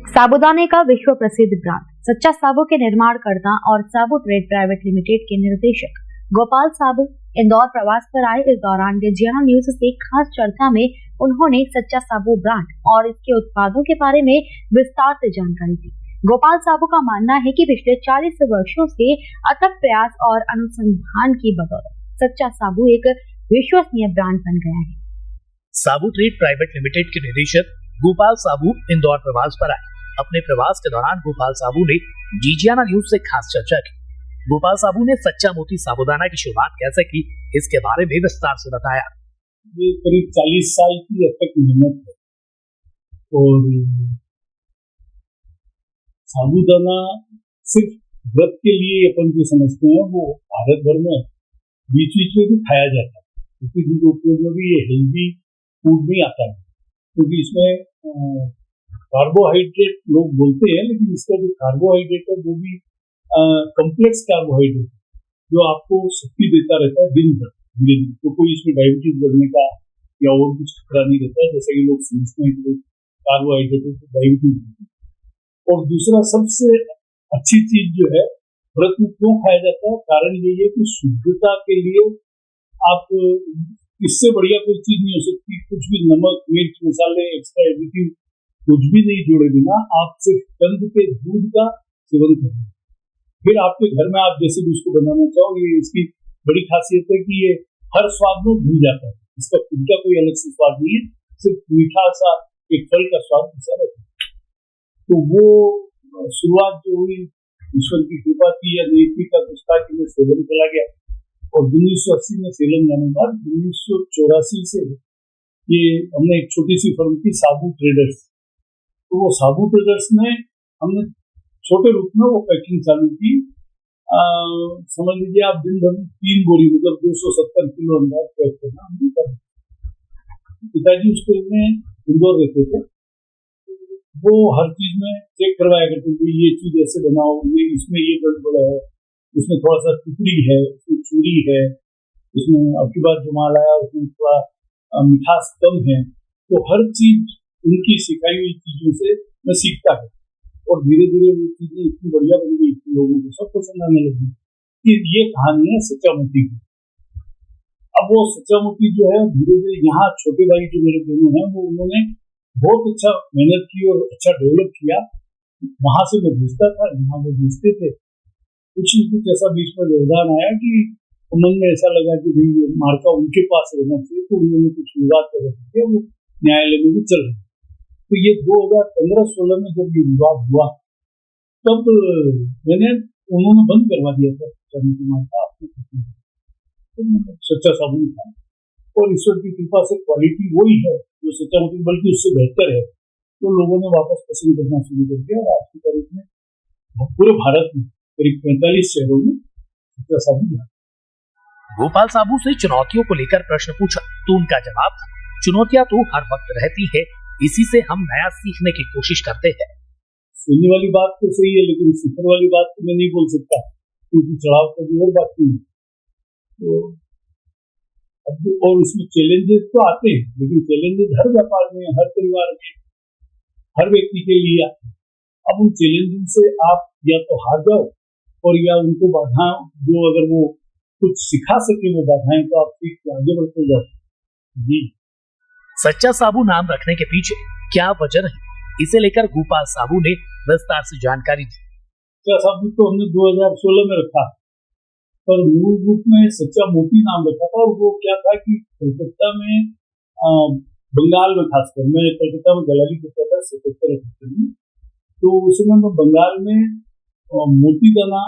साबूदाने का विश्व प्रसिद्ध ब्रांड सच्चा साबू के निर्माणकर्ता और साबू ट्रेड प्राइवेट लिमिटेड के निर्देशक गोपाल साबू इंदौर प्रवास पर आए। इस दौरान लुधियाना न्यूज से खास चर्चा में उन्होंने सच्चा साबू ब्रांड और इसके उत्पादों के बारे में विस्तार से जानकारी दी। गोपाल साबू का मानना है कि पिछले 40 वर्षों से अथक प्रयास और अनुसंधान की बदौलत सच्चा साबू एक विश्वसनीय ब्रांड बन गया है। साबू ट्रेड प्राइवेट लिमिटेड के निदेशक गोपाल साबू इंदौर प्रवास पर आए। अपने प्रवास के दौरान गोपाल साबू ने लुधियाना न्यूज से खास चर्चा की। गोपाल साबू ने सच्चा मोती साबूदाना की शुरुआत कैसे की, इसके बारे में विस्तार से बताया। ये करीब 40 साल की अथक मेहनत है और साबूदाना सिर्फ व्रत के लिए अपन जो समझते हैं वो भारत भर में बीच बीच में भी खाया जाता है, क्योंकि उपयोग में भी ये हेल्दी फूड भी आता है, क्योंकि इसमें कार्बोहाइड्रेट लोग बोलते हैं, लेकिन इसका जो कार्बोहाइड्रेट है वो भी कम्प्लेक्स कार्बोहाइड्रेट जो आपको शक्ति देता रहता है दिन भर धीरे धीरे। तो कोई इसमें डायबिटीज बढ़ने का या और कुछ खतरा नहीं रहता है, जैसे कि लोग सोचते हैं कि कार्बोहाइड्रेट है तो डायबिटीज। और दूसरा सबसे अच्छी चीज जो है व्रत में क्यों खाया जाता है, कारण ये है कि शुद्धता के लिए आप इससे बढ़िया कोई चीज नहीं हो सकती। कुछ भी नमक मिर्च मसाले एक्स्ट्रा एडिटिव कुछ भी नहीं जोड़े बिना आप सिर्फ कंद के दूध का सेवन करें। फिर आपके घर में आप जैसे भी उसको बनाना चाहो, ये इसकी बड़ी खासियत है कि ये हर स्वाद में भूल जाता है। इसका खुद का कोई अलग से स्वाद नहीं है, सिर्फ मीठा सा एक फल का स्वाद ऐसा रहता है। तो वो शुरुआत जो हुई ईश्वर की कृपा थी या नीति का कुछ था कि मैं सेवन चला गया और 1980 में सेलन जाने के बाद 1984 से ये हमने एक छोटी सी फर्म थी साबू ट्रेडर्स। तो वो साबू ट्रेडर्स में हमने छोटे रूप में वो पैकिंग चालू की। समझ लीजिए आप दिन भर में 3 बोरी मतलब 270 किलो अंदाज पैक करना हमने कर। पिताजी उसके में इंदौर रहते थे, वो हर चीज में चेक करवाया करते थे, ये चीज ऐसे बनाओ, ये इसमें ये गड़बड़ है, इसमें थोड़ा सा टुकड़ी है, इसमें चूरी है, इसमें अब की बार जो माल आया उसमें थोड़ा मिठास कम है। तो हर चीज उनकी सिखाई हुई चीजों से मैं सीखता है और धीरे धीरे वो चीजें इतनी बढ़िया बन गई कि लोगों को सब पसंद आने लगी। कि ये कहानी है सच्चा मोती की। अब वो सच्चा मोती जो है धीरे धीरे यहाँ छोटे भाई जो मेरे दोनों हैं वो उन्होंने बहुत अच्छा मेहनत की और अच्छा डेवलप किया। वहां से मैं भेजता था, यहाँ वो भेजते थे। कुछ ऐसा बीच में व्यवधान आया कि मन में ऐसा लगा कि भाई मार्का उनके पास रहना चाहिए, तो उन्होंने कुछ विवाद कर रखे, वो न्यायालय में भी चल रहे। तो ये 2015-16 में जब ये विवाद हुआ तब उन्होंने बंद करवा दिया था सच्चा साबुन था। और ईश्वर की कृपा से क्वालिटी वही है जो सच्चा मोती, बल्कि उससे बेहतर है। तो लोगों ने वापस पसंद करना शुरू कर दिया और आज की तारीख में पूरे भारत में करीब 45 शहरों में सच्चा साबुन है। गोपाल साबू से चुनौतियों को लेकर प्रश्न पूछा तो उनका जवाब था, चुनौतियां तो हर वक्त रहती है, इसी से हम नया सीखने की कोशिश करते हैं। सुनने वाली बात तो सही है, लेकिन सीखने वाली बात तो मैं नहीं बोल सकता, क्योंकि चढ़ाव का भी और बात नहीं। तो अब और उसमें चैलेंजेस तो आते हैं, लेकिन चैलेंजेस हर व्यापार में, हर परिवार में, हर व्यक्ति के लिए आते हैं। अब उन चैलेंजेस से आप या तो हार जाओ और या उनको बाधा जो अगर वो कुछ सिखा सके वो बाधाएं, तो आप सीख के आगे बढ़ते जाओ। जी, सच्चा साबू नाम रखने के पीछे क्या वजह है, इसे लेकर गोपाल साबू ने विस्तार से जानकारी दी। सच्चा साबू तो हमने 2016 में रखा, पर मूल रूप में सच्चा मोती नाम रखा था। और वो क्या था कि कलकत्ता में बंगाल में खासकर, मैं कलकत्ता में दलाली करता था 77-78 में, तो उस समय मैं बंगाल में मोती दाना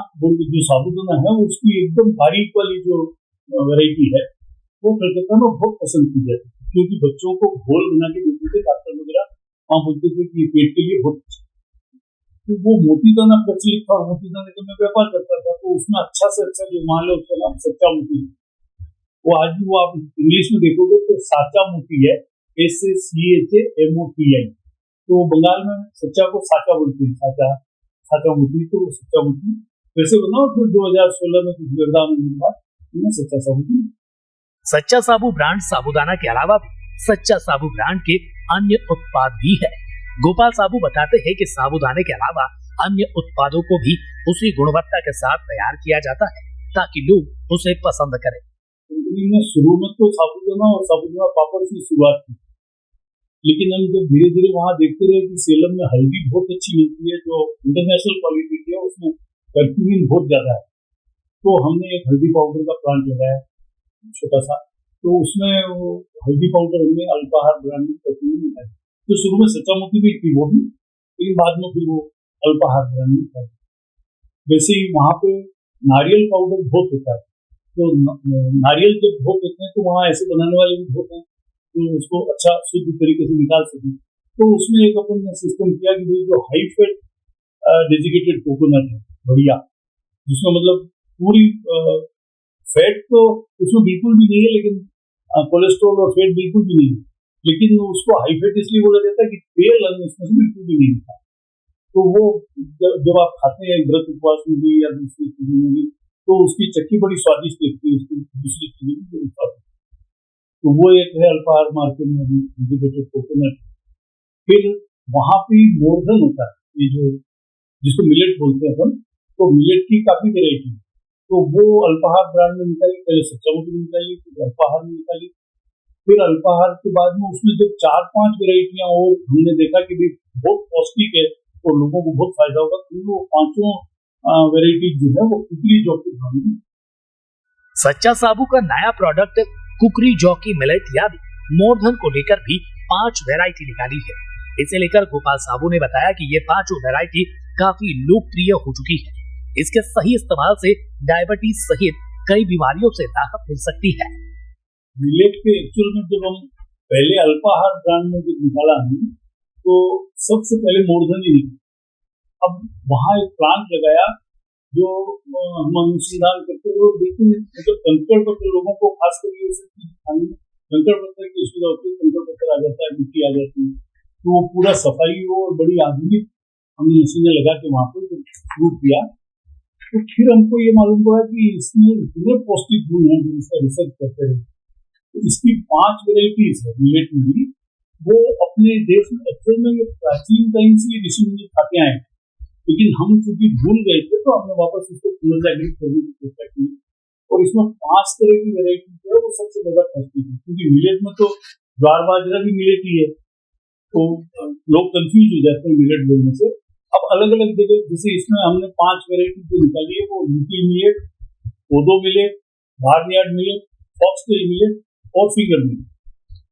जो साबूदाना है उसकी एकदम बारीक वाली जो वैरायटी है वो कलकत्ता में बहुत पसंद की जाती है, क्योंकि बच्चों को घोल बना के देते थे डॉक्टर वगैरह, वहाँ बोलते थे कि पेट के लिए बहुत अच्छा। तो वो मोती दाना प्रचलित था, मोती दाने का मैं व्यापार करता था, तो उसमें अच्छा से अच्छा जो माल है उसका नाम सच्चा मोती है। वो आज भी वो आप इंग्लिश में देखोगे तो साचा मोती है, SACHAMOTI। तो बंगाल में सच्चा को साचा बोलते हैं, साचा मोती। तो सच्चा मोती वैसे बनाओ, फिर 2016 में कुछ व्यवधान होने के बाद सच्चा साबू। सच्चा साबू ब्रांड साबूदाना के अलावा भी सच्चा साबू ब्रांड के अन्य उत्पाद भी है। गोपाल साबू बताते हैं कि साबूदाने के अलावा अन्य उत्पादों को भी उसी गुणवत्ता के साथ तैयार किया जाता है ताकि लोग उसे पसंद करें। कंपनी ने शुरू में तो साबूदाना और साबूदाना पापड़ की शुरुआत की, लेकिन हम जब धीरे धीरे वहाँ देखते रहे कि सेलम में हल्दी बहुत अच्छी मिलती है जो इंटरनेशनल क्वालिटी की है, उसमें कर्क्यूमिन बहुत ज्यादा है, तो हमने एक हल्दी पाउडर का प्लांट लगाया छोटा सा, तो उसमें वो हल्दी पाउडर हमने अल्पाहार ब्रांड में कर्क्यूमिन मिलाया। तो शुरू में सच्चा मोती भी थी वो भी, लेकिन बाद में फिर वो अल्पाहार ब्रांड में था। वैसे ही वहाँ पे नारियल पाउडर बहुत होता है, तो नारियल जब बहुत होते हैं तो वहाँ ऐसे बनाने वाले भी बहुत हैं तो उसको अच्छा शुद्ध तरीके से निकाल सकें। तो उसमें एक अपन ने सिस्टम किया कि जो हाई फैट डेजिकेटेड कोकोनट है बढ़िया, जिसमें मतलब पूरी फैट तो उसमें बिल्कुल भी नहीं है, लेकिन कोलेस्ट्रॉल और फैट बिल्कुल भी नहीं है, लेकिन उसको हाई फैट इसलिए बोला जाता है कि तेल उसमें से बिल्कुल भी नहीं होता। तो वो जब आप खाते हैं व्रत उपवास में भी या दूसरी चीजों में भी, तो उसकी चक्की बड़ी स्वादिष्ट लगती है, उसकी दूसरी चीजें भी बड़ी स्वादिष्ट। तो वो एक है अल्पाहार मार्केट में डेजिकेटेड कोकोनट। फिर वहां पे मोरधन होता है, ये जो जिसको मिलेट बोलते हैं अपन, तो मिलेट की काफी वेराइटी, तो वो अल्पाहार ब्रांड में निकाली, पहले सच्चा मोती निकाली, फिर अल्पाहार में निकाली, फिर अल्पाहार के बाद में उसमें जब 4-5 वेराइटियां और हमने देखा कि भी बहुत पौष्टिक है और लोगों को बहुत फायदा होगा, तो वो 5 वेराइटी जो है वो कुकरी जॉकी ब्रांड में। सच्चा साबू का नया प्रोडक्ट कुकरी जॉकी मिलेट यानी मोरधन को लेकर भी 5 वेराइटी निकाली है। इसे लेकर गोपाल साबू ने बताया कि ये 5 वेराइटी काफी लोकप्रिय हो चुकी है। इसके सही इस्तेमाल से डायबिटीज सहित कई बीमारियों से राहत मिल सकती है। मिलेट के एक्चुअल में जब हम पहले अल्पाहार ब्रांड में जब निकाला हमने, तो सबसे पहले मोरधन ही निकला। अब वहाँ एक प्लांट लगाया जो हम अनुसंधान करते हुए बिल्कुल मतलब कंकड़ पत्थर लोगों को खास करके कंकड़ पत्थर की सुविधा होती है, कंकड़ पत्थर आ जाता है, मिट्टी आ जाती है, तो वो पूरा सफाई हो और बड़ी आधुनिक हमने मशीनें लगा के वहाँ पर शुरू किया। तो फिर हमको ये मालूम हुआ कि इसमें इतने पौष्टिक गुण हैं जो इसका रिसर्च करते रहे। तो इसकी 5 वेराइटीज है मिलेट में भी, वो अपने देश में एक्चुअल में ये प्राचीन टाइम से ऋषि मुनि खाते आए, लेकिन हम चूंकि भूल गए थे तो हमने वापस इसको पुनर्जागृत करने की कोशिश की। और इसमें 5 तरह की वेराइटी जो है वो सबसे ज्यादा पौष्टिक है, क्योंकि मिलेट में तो ज्वार बाजरा भी मिलेट ही है, तो लोग कंफ्यूज हो जाते हैं मिलेट बोलने से। अब अलग अलग जगह जैसे इसमें हमने 5 वेराइटी जो निकाली है वो लिटिल मिलेट, कोदो millet, barnyard millet, foxtail millet और फिंगर मिलेट,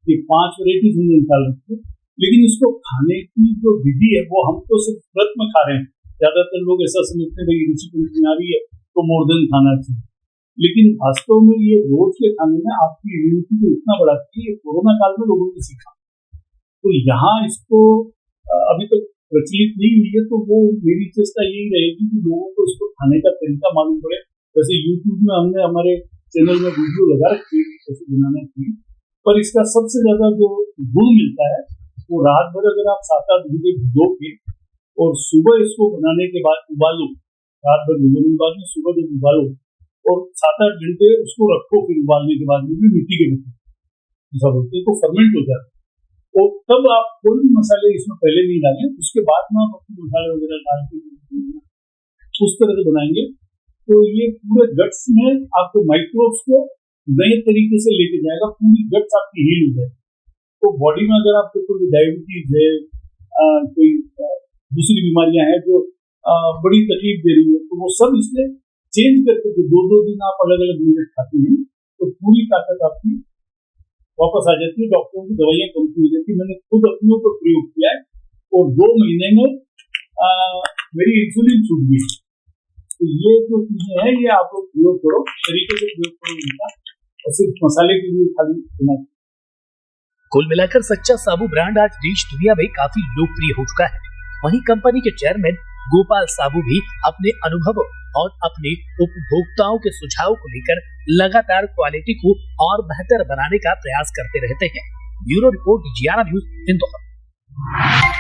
ये 5 वेराइटीज हमने निकाल रखी है। लेकिन इसको खाने की जो विधि है वो हम तो सिर्फ व्रत में खा रहे हैं, ज्यादातर लोग ऐसा समझते हैं भाई ऋषि पंचमी आ रही है तो मोरधन खाना चाहिए, लेकिन वास्तव में ये रोज के खाने में आपकी इम्यूनिटी को इतना बढ़ाती है, कोरोना काल में लोगों ने सीखा। तो यहाँ इसको अभी तक प्रचलित नहीं हुई है, तो वो मेरी चेष्टा यही रहेगी कि लोगों को इसको खाने का तरीका मालूम पड़े। वैसे यूट्यूब में हमने हमारे चैनल में वीडियो लगा रखी है कैसे बनाना चाहिए, पर इसका सबसे ज्यादा जो गुण मिलता है वो रात भर अगर आप 7-8 घंटे भिगो के और सुबह इसको बनाने के बाद उबालो, रात भर भिगोने के बाद में सुबह जब उबालो और 7-8 घंटे उसको रखो, फिर उबालने के बाद में भी मिट्टी के बर्तन ऐसा बोलते हैं तो फर्मेंट हो जाता है। और तब आप कोई भी मसाले इसमें पहले नहीं डालें, उसके बाद में आप अपने मसाले वगैरह डाल के उस तरह से बनाएंगे तो ये पूरे गट्स में आपके माइक्रोब्स को नए तरीके से लेके जाएगा, पूरी गट्स आपकी हील हो जाएगी। तो बॉडी में अगर आपको कोई डायबिटीज है, कोई दूसरी बीमारियां हैं जो बड़ी तकलीफ दे रही है, तो वो सब इससे चेंज करके जो 2-2 दिन आप अलग अलग मिलेट खाते हैं तो पूरी ताकत आपकी वापस आ जाती है, डॉक्टरों की दवाइयां कमती हो जाती है। मैंने खुद अपने ऊपर प्रयोग किया है और 2 महीने में मेरी इंसुलिन छूट गई। तो ये जो चीजें हैं ये आप लोग प्रयोग करो, तरीके से प्रयोग करो इनका, और सिर्फ मसाले के लिए खाली बना। कुल मिलाकर सच्चा साबू ब्रांड आज देश दुनिया में काफी लोकप्रिय हो चुका है। वहीं कंपनी के चेयरमैन गोपाल साबू भी अपने अनुभव और अपने उपभोक्ताओं के सुझाव को लेकर लगातार क्वालिटी को और बेहतर बनाने का प्रयास करते रहते हैं। Bureau report, Jiyana news, Indore.